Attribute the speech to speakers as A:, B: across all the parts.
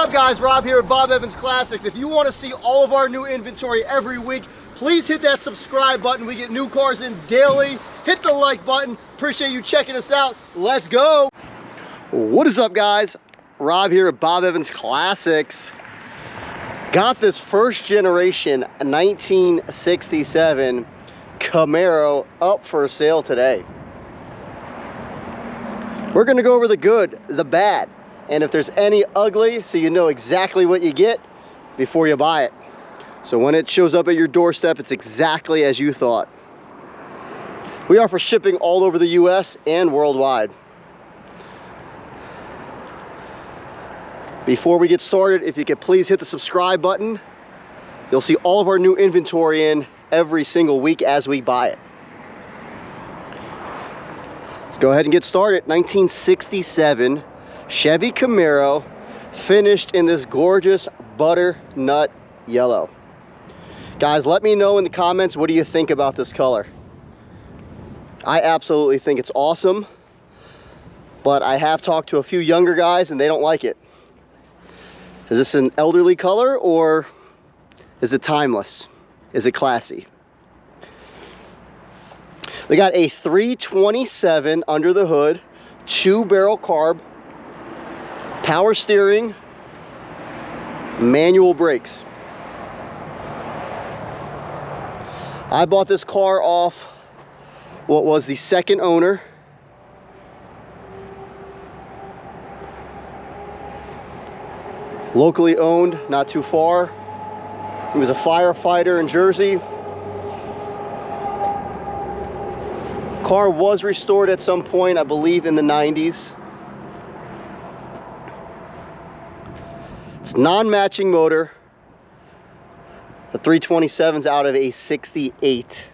A: up, guys? Rob here at Bob Evans Classics. If you want to see all of our new inventory every week, please hit that subscribe button. We get new cars in daily. Hit the like button. Appreciate you checking us out. Let's go. What is up, guys? Rob here at Bob Evans Classics. Got this first generation 1967 Camaro up for sale today. We're going to go over the good, the bad, and if there's any ugly, so you know exactly what you get before you buy it. So when it shows up at your doorstep, it's exactly as you thought. We offer shipping all over the US and worldwide. Before we get started, if you could please hit the subscribe button. You'll see all of our new inventory in every single week as we buy it. Let's go ahead and get started. 1967 Chevy Camaro, finished in this gorgeous butternut yellow. Guys, let me know in the comments, what do you think about this color? I absolutely think it's awesome, but I have talked to a few younger guys and they don't like it. Is this an elderly color, or is it timeless? Is it classy? We got a 327 under the hood, 2-barrel carb, power steering, manual brakes. I bought this car off what was the second owner. Locally owned, not too far. He was a firefighter in Jersey. Car was restored at some point, I believe in the 90s. It's non-matching motor. The 327's out of a 68.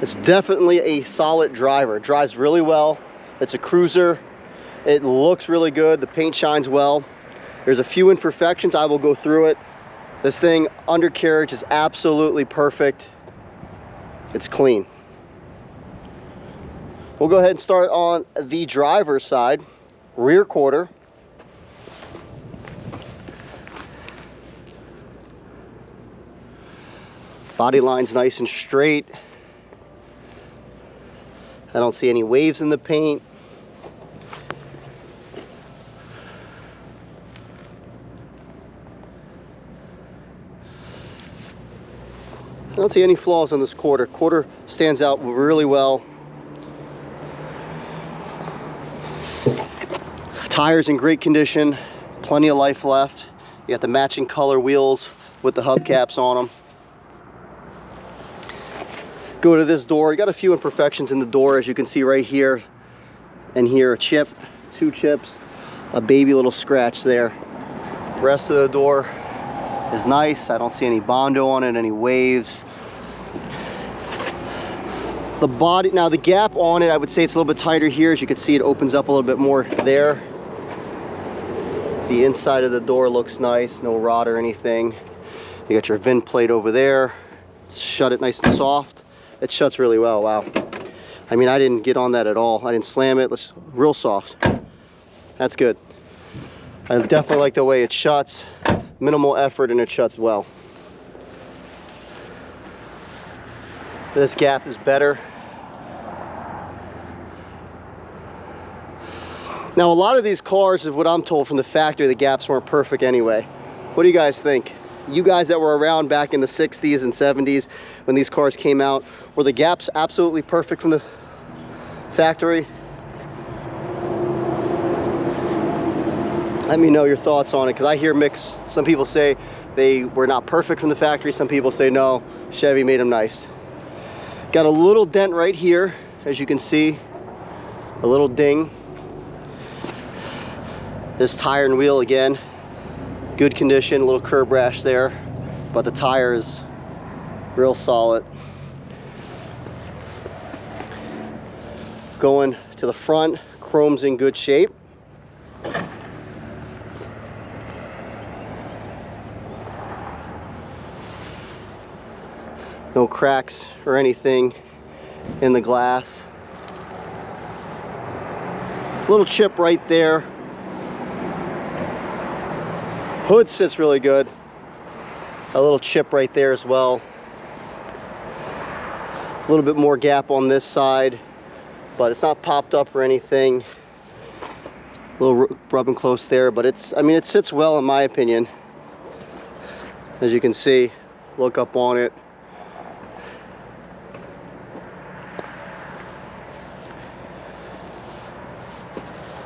A: It's definitely a solid driver. It drives really well. It's a cruiser. It looks really good. The paint shines well. There's a few imperfections. I will go through it. This thing, undercarriage is absolutely perfect. It's clean. We'll go ahead and start on the driver's side. Rear quarter. Body line's nice and straight. I don't see any waves in the paint. I don't see any flaws on this quarter. Quarter stands out really well. Tires in great condition, plenty of life left. You got the matching color wheels with the hubcaps on them. Go to this door. You got a few imperfections in the door, as you can see right here and here. A chip, 2 chips, a baby little scratch there. Rest of the door is nice. I don't see any Bondo on it, any waves. The body, now the gap on it, I would say it's a little bit tighter here. As you can see, it opens up a little bit more there. The inside of the door looks nice, no rot or anything. You got your VIN plate over there. Shut it nice and soft. It shuts really well. Wow. I mean, I didn't get on that at all. I didn't slam it. It's real soft. That's good. I definitely like the way it shuts. Minimal effort and it shuts well. This gap is better. Now, a lot of these cars, is what I'm told from the factory, the gaps weren't perfect anyway. What do you guys think? You guys that were around back in the 60s and 70s when these cars came out, were the gaps absolutely perfect from the factory? Let me know your thoughts on it, because I hear mixed. Some people say they were not perfect from the factory. Some people say no, Chevy made them nice. Got a little dent right here, as you can see, a little ding. This tire and wheel, again, good condition, a little curb rash there, but the tire is real solid. Going to the front, chrome's in good shape. No cracks or anything in the glass. Little chip right there. Hood sits really good. A little chip right there as well. A little bit more gap on this side, but it's not popped up or anything. A little rubbing close there, but it's, I mean, it sits well in my opinion. As you can see, look up on it.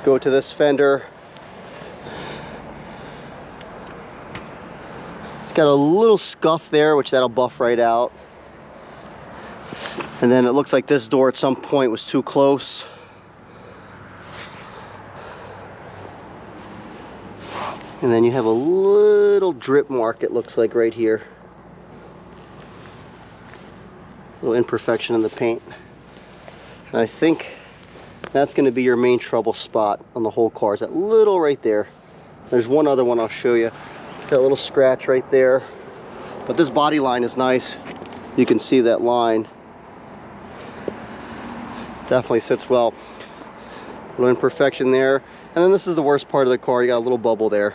A: Go to this fender. It's got a little scuff there, which that'll buff right out. And then it looks like this door at some point was too close. And then you have a little drip mark, it looks like, right here. A little imperfection in the paint. And I think that's going to be your main trouble spot on the whole car, is that little right there. There's one other one I'll show you. Got a little scratch right there. But this body line is nice. You can see that line. Definitely sits well. A little imperfection there. And then this is the worst part of the car. You got a little bubble there.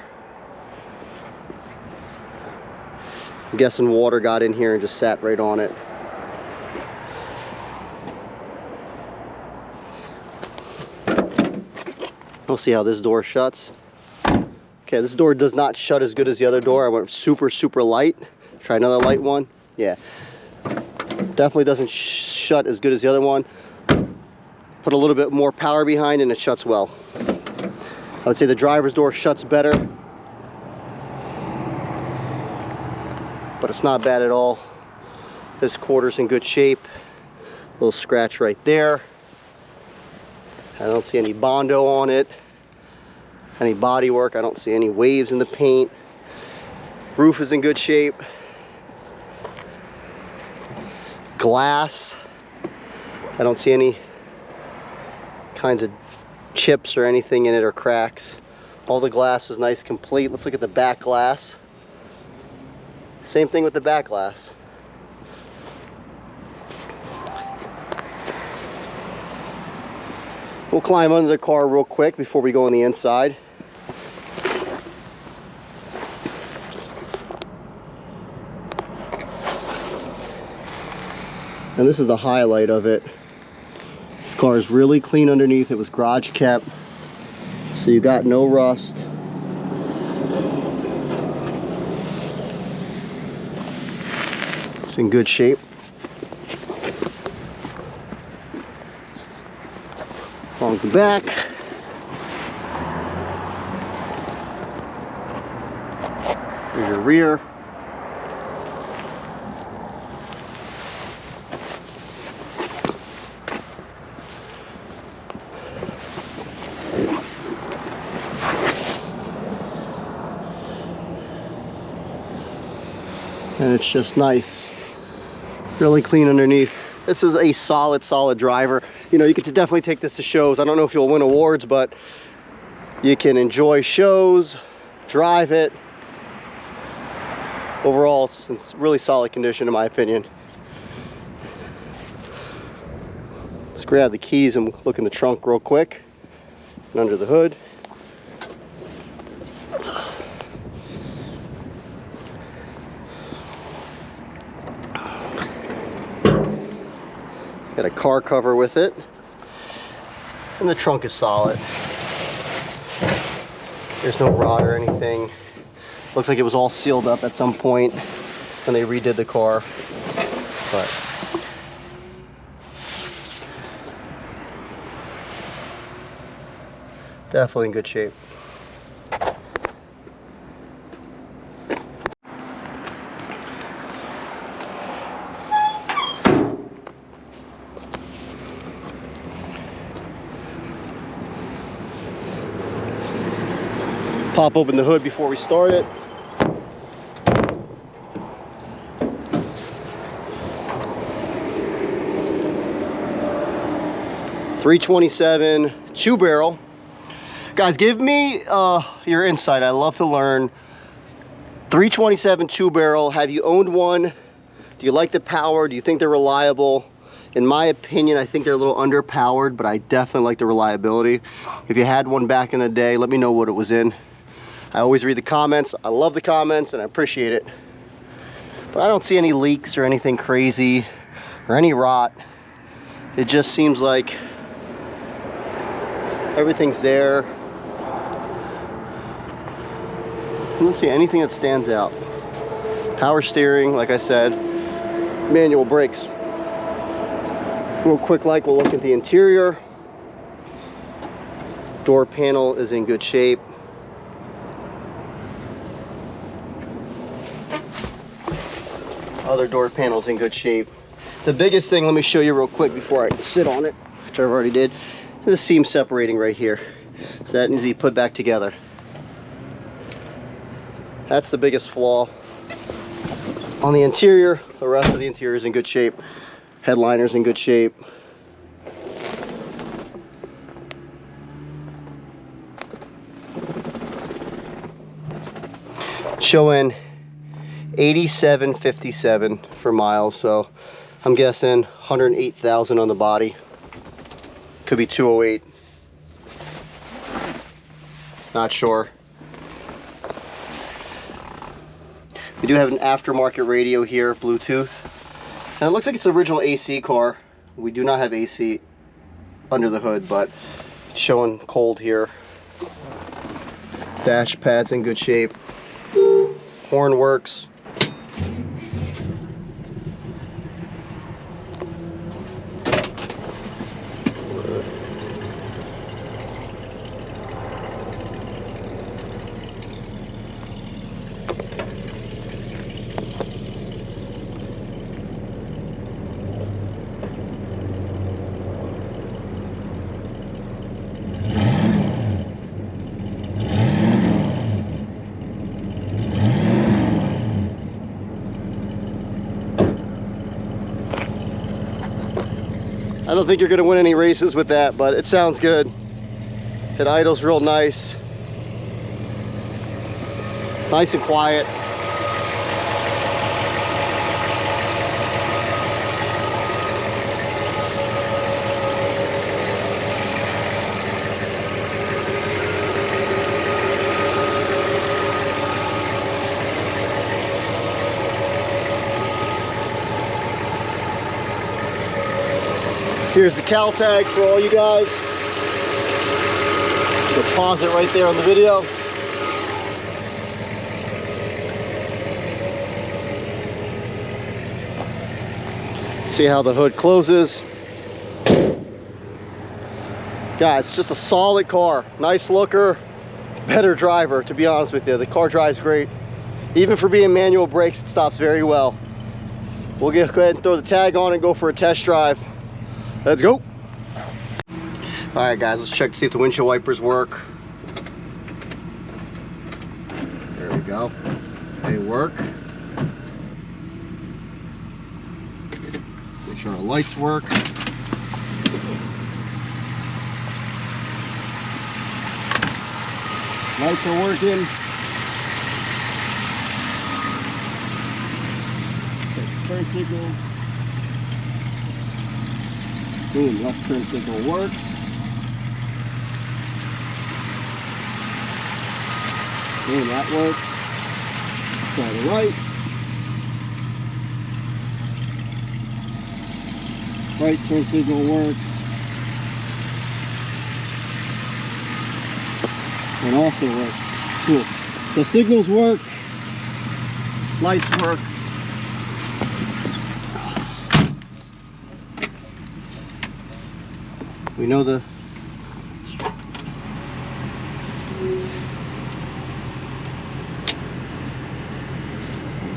A: I'm guessing water got in here and just sat right on it. We'll see how this door shuts. Okay, this door does not shut as good as the other door. I went super, super light. Try another light one. Yeah. Definitely doesn't shut as good as the other one. Put a little bit more power behind and it shuts well. I would say the driver's door shuts better, but it's not bad at all. This quarter's in good shape. Little scratch right there. I don't see any Bondo on it. Any body work. I don't see any waves in the paint. Roof is in good shape. Glass. I don't see any kinds of chips or anything in it or cracks. All the glass is nice, complete. Let's look at the back glass. Same thing with the back glass. We'll climb under the car real quick before we go on the inside. And this is the highlight of it. This car is really clean underneath. It was garage kept, so you got no rust. It's in good shape. Along the back. Here's your rear. And it's just nice, really clean underneath. This is a solid driver. You know, you could definitely take this to shows. I don't know if you'll win awards, but you can enjoy shows, drive it. Overall, it's really solid condition in my opinion. Let's grab the keys and look in the trunk real quick and under the hood. Got a car cover with it, and the trunk is solid. There's no rot or anything. Looks like it was all sealed up at some point when they redid the car, but definitely in good shape. Pop open the hood before we start it. .327 two barrel. Guys, give me your insight. I love to learn. .327 two barrel. Have you owned one? Do you like the power? Do you think they're reliable? In my opinion, I think they're a little underpowered, but I definitely like the reliability. If you had one back in the day, let me know what it was in. I always read the comments. I love the comments and I appreciate it. But I don't see any leaks or anything crazy or any rot. It just seems like everything's there. I don't see anything that stands out. Power steering, like I said, manual brakes. Real quick, like we'll look at the interior. Door panel is in good shape. Other door panels in good shape. The biggest thing, let me show you real quick before I sit on it, which I already did, is the seam separating right here. So that needs to be put back together. That's the biggest flaw. On the interior, the rest of the interior is in good shape. Headliner's in good shape. Showing 87.57 for miles, so I'm guessing 108,000 on the body. Could be 208. Not sure. We do have an aftermarket radio here, Bluetooth. And it looks like it's an original AC car. We do not have AC under the hood, but it's showing cold here. Dash pad's in good shape. Horn works. I don't think you're gonna win any races with that, but it sounds good. It idles real nice. Nice and quiet. Here's the cal tag for all you guys. We'll pause it right there on the video. See how the hood closes. Guys, just a solid car. Nice looker, better driver, to be honest with you. The car drives great. Even for being manual brakes, it stops very well. We'll go ahead and throw the tag on and go for a test drive. Let's go. All right, guys, let's check to see if the windshield wipers work. There we go. They work. Make sure our lights work. Lights are working. Turn signals. Boom, left turn signal works. Boom, that works. Try the right. Right turn signal works. And also works. Cool. So signals work. Lights work. We know the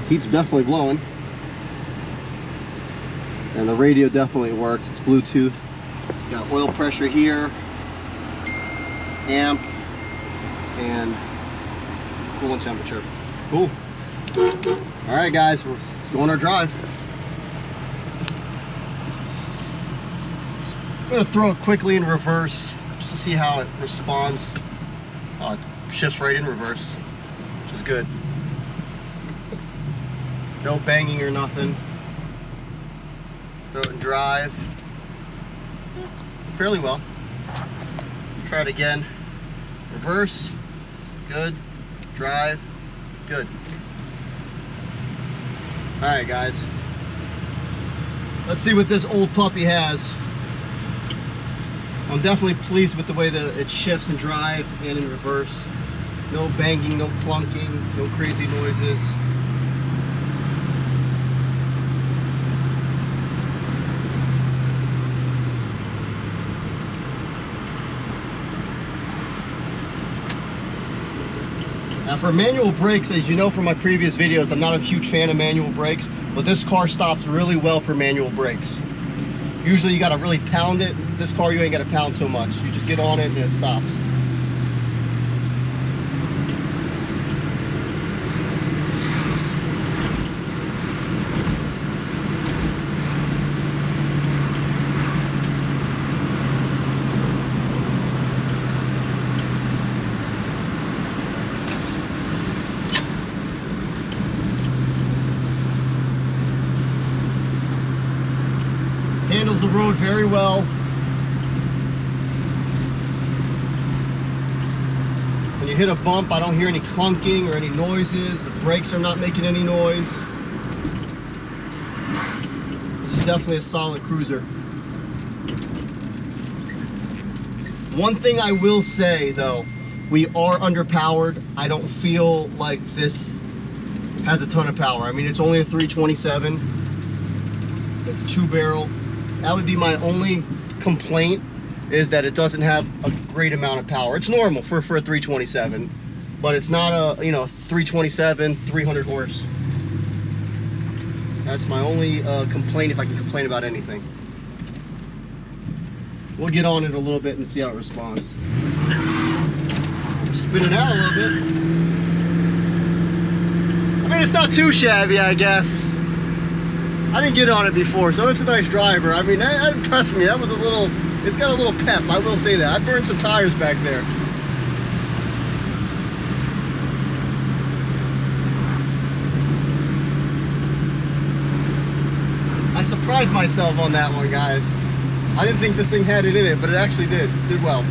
A: heat's definitely blowing, and the radio definitely works. It's Bluetooth. Got oil pressure here, amp, and coolant temperature. Cool. All right, guys, let's go on our drive. I'm going to throw it quickly in reverse just to see how it responds. Oh, it shifts right in reverse, which is good. No banging or nothing. Throw it in drive. Fairly well. Try it again. Reverse. Good. Drive. Good. Alright guys. Let's see what this old puppy has. I'm definitely pleased with the way that it shifts in drive and in reverse. No banging, no clunking, no crazy noises. Now for manual brakes, as you know from my previous videos, I'm not a huge fan of manual brakes, but this car stops really well for manual brakes. Usually you gotta really pound it. This car you ain't gotta pound so much. You just get on it and it stops. Handles the road very well. When you hit a bump, I don't hear any clunking or any noises. The brakes are not making any noise. This is definitely a solid cruiser. One thing I will say though, we are underpowered. I don't feel like this has a ton of power. I mean, it's only a 327. It's a 2-barrel. That would be my only complaint, is that it doesn't have a great amount of power. It's normal for a 327, but it's not a, 327, 300 horse. That's my only complaint, if I can complain about anything. We'll get on it a little bit and see how it responds. Spin it out a little bit. I mean, it's not too shabby, I guess. I didn't get on it before, so it's a nice driver. I mean, that impressed me. That was a little, it's got a little pep, I will say that. I burned some tires back there. I surprised myself on that one, guys. I didn't think this thing had it in it, but it actually did. Did well.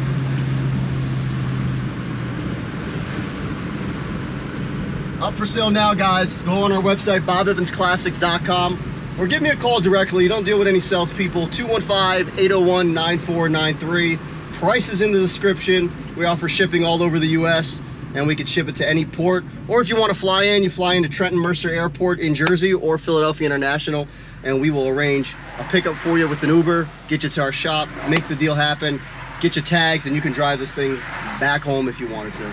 A: Up for sale now, guys. Go on our website, bobevansclassics.com. Or give me a call directly. You don't deal with any salespeople. 215-801-9493. Price is in the description. We offer shipping all over the US, and we can ship it to any port. Or if you want to fly in, you fly into Trenton Mercer Airport in Jersey or Philadelphia International, and we will arrange a pickup for you with an Uber, get you to our shop, make the deal happen, get your tags, and you can drive this thing back home if you wanted to.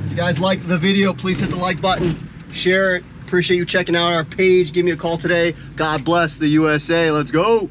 A: If you guys like the video, please hit the like button. Share it. Appreciate you checking out our page. Give me a call today. God bless the USA. Let's go.